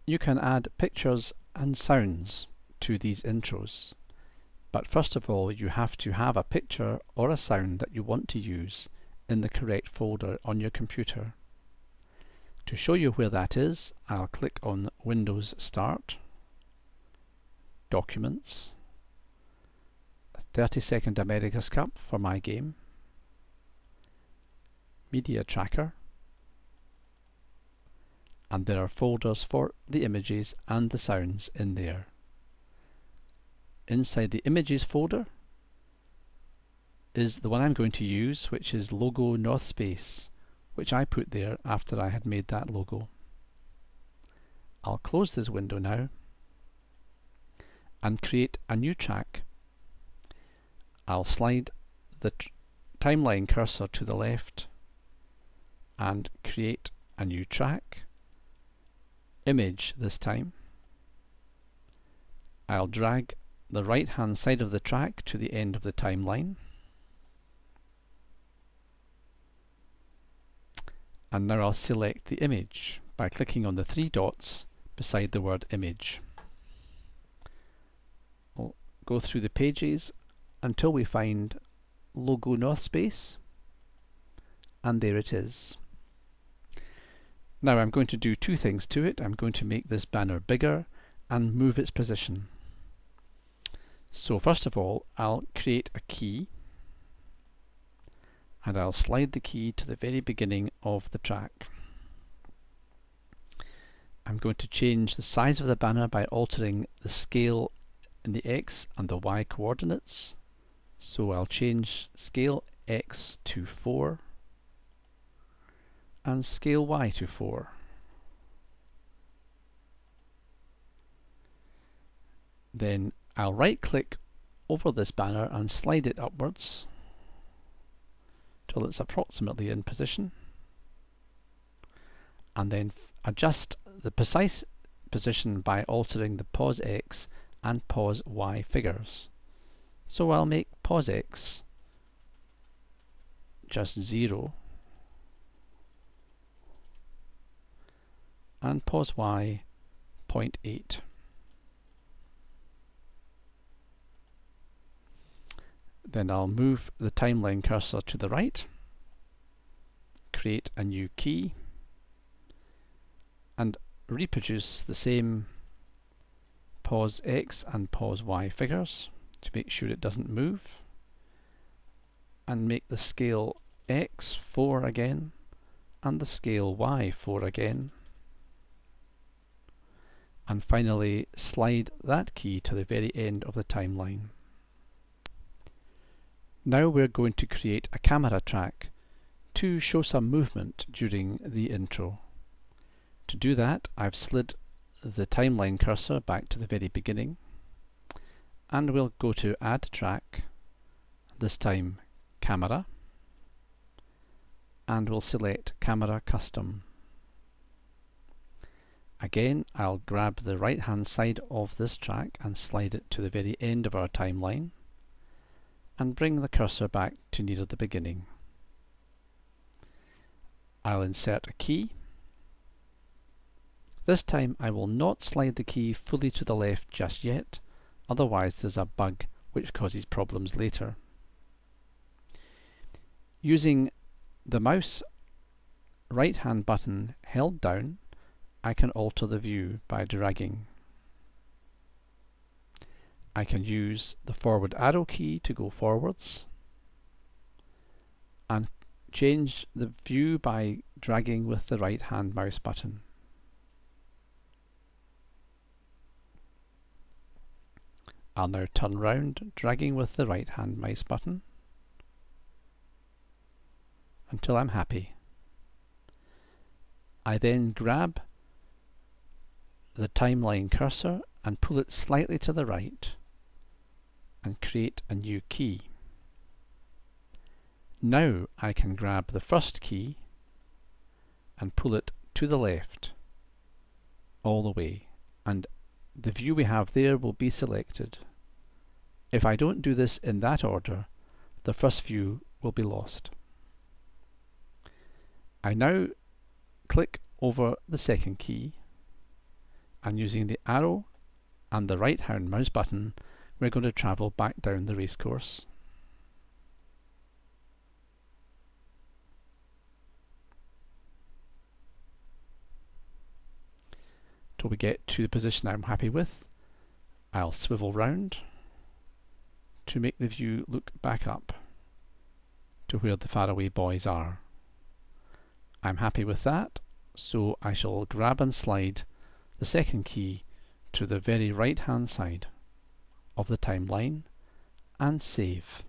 You can add pictures and sounds to these intros, but first of all you have to have a picture or a sound that you want to use in the correct folder on your computer. To show you where that is, I'll click on Windows Start, Documents, 30-second America's Cup for my game, Media Tracker, and there are folders for the images and the sounds in there. Inside the Images folder is the one I'm going to use, which is Logo North Space, which I put there after I had made that logo. I'll close this window now and create a new track. I'll slide the timeline cursor to the left and create a new track, image this time. I'll drag the right hand side of the track to the end of the timeline, and now I'll select the image by clicking on the three dots beside the word image. We'll go through the pages until we find Logo North Space, and there it is. Now I'm going to do two things to it. I'm going to make this banner bigger and move its position. So first of all, I'll create a key, and I'll slide the key to the very beginning of the track. I'm going to change the size of the banner by altering the scale in the X and the Y coordinates. So I'll change scale X to 4 and scale Y to 4. Then I'll right click over this banner and slide it upwards till it's approximately in position, and then adjust the precise position by altering the pos X and pos Y figures. So I'll make pos X just 0 and pos Y 0.8. Then I'll move the timeline cursor to the right, create a new key, and reproduce the same pos X and pos Y figures to make sure it doesn't move, and make the scale X 4 again and the scale Y 4 again, and finally slide that key to the very end of the timeline. Now we're going to create a camera track to show some movement during the intro. To do that, I've slid the timeline cursor back to the very beginning, and we'll go to Add Track, this time Camera, and we'll select Camera Custom. Again, I'll grab the right hand side of this track and slide it to the very end of our timeline, and bring the cursor back to near the beginning. I'll insert a key. This time I will not slide the key fully to the left just yet, otherwise there's a bug which causes problems later. Using the mouse right hand button held down, I can alter the view by dragging. I can use the forward arrow key to go forwards, and change the view by dragging with the right hand mouse button. I'll now turn round, dragging with the right hand mouse button until I'm happy. I then grab the timeline cursor and pull it slightly to the right and create a new key. Now I can grab the first key and pull it to the left all the way, and the view we have there will be selected. If I don't do this in that order, the first view will be lost. I now click over the second key and using the arrow and the right hand mouse button, we're going to travel back down the racecourse. Till we get to the position I'm happy with. I'll swivel round to make the view look back up to where the faraway boys are. I'm happy with that, so I shall grab and slide the second key to the very right hand side of the timeline and save.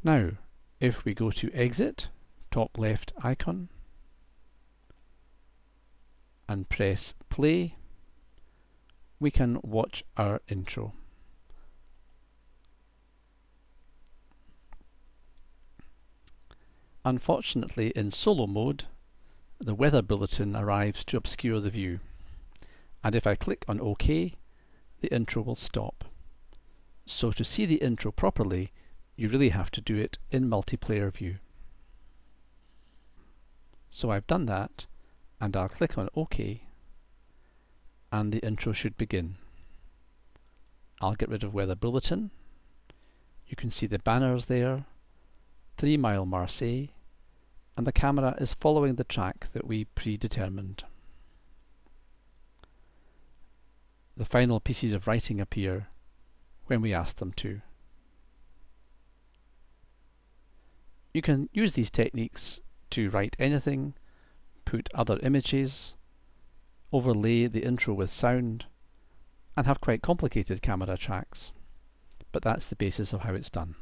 Now, if we go to exit, top left icon, and press play, we can watch our intro. Unfortunately, in solo mode, the weather bulletin arrives to obscure the view, and if I click on OK, the intro will stop. So to see the intro properly, you really have to do it in multiplayer view. So I've done that, and I'll click on OK, and the intro should begin. I'll get rid of weather bulletin. You can see the banners there, 3 Mile Marseille, and the camera is following the track that we predetermined. The final pieces of writing appear when we ask them to. You can use these techniques to write anything, put other images, overlay the intro with sound, and have quite complicated camera tracks. But that's the basis of how it's done.